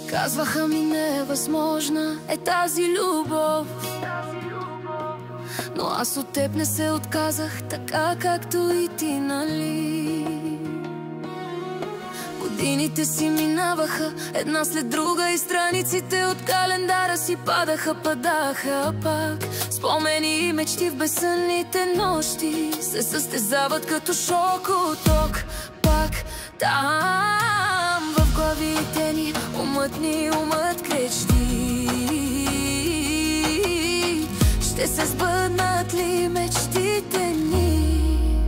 Казваха ми невъзможна е тази любов, но аз от теб не се отказах, така както и ти, нали? Годините си минаваха една след друга и страниците от календара си падаха пак. Спомени и мечти в безсънните нощи се състезават като шокоток. Пак там в главите ни умът крещи. Ще се сбъднат ли мечтите ни?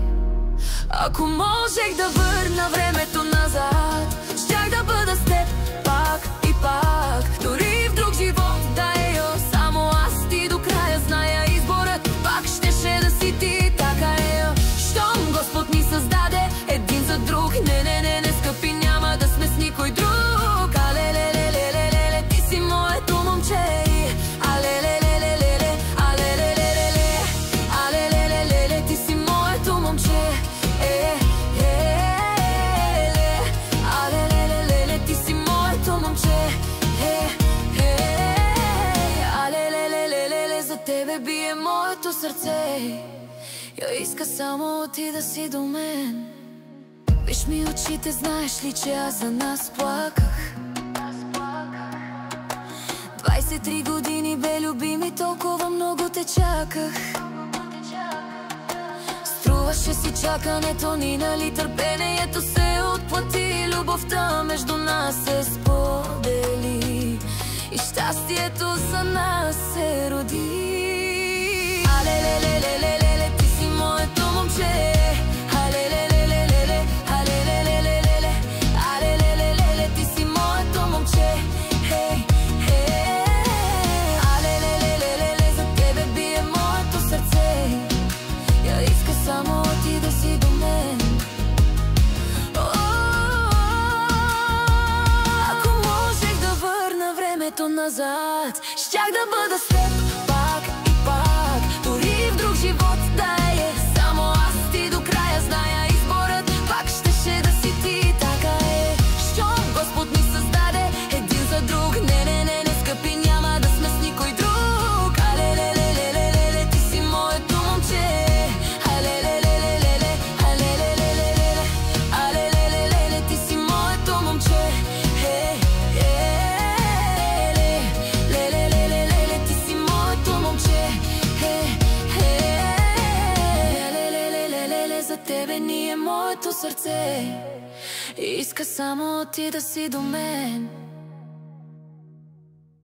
Ако можех да върна времето назад, щях да бъда с теб пак и пак. Дори в друг живот да е само аз ти до края зная изборът пак щеше да си ти, така е. Щом Господ ни създаде един за друг, не, скъпи, няма да сме с никой друг. Алелелелелеле, ти си моето момче. Алелелелелеле, алелелелеле, алелелелеле, ти си моето момче. Алелелелеле, ти си моето момче. Алелелелеле, за тебе бие моето сърце. Я иска само ти да си до мен. Виж ми очите, знаеш ли, че аз за нас плаках. 23 години бе, любими, толкова много те чаках. Струваше си чакането ни, нали? Търпението се отплати, любовта между нас се сподели и щастието за нас се роди. Алелелелелеле, ти си моето момче. Алелелелелеле, алелелелеле, алелелелеле, ти си моето момче. Алелелелеле, за тебе бие моето сърце. Я иска само ти да си до мен. Ако можех да върна времето назад, щях да бъда с теб пак и пак. Дори в друг живот да е само аз ти до края зная изборът пак щеше да си ти, така е. Щом Господ ни създаде един за друг, не, скъпи, няма да сме с никой друг. Алелелелелеле, ти си моето момче. Алелелелелеле, алелелелеле, алелелелеле, ти си моето момче. Лелелелелеле, ти си моето момче. Лелелелелеле, за тебе ни е моето сърце. Иска само ти да си до мен.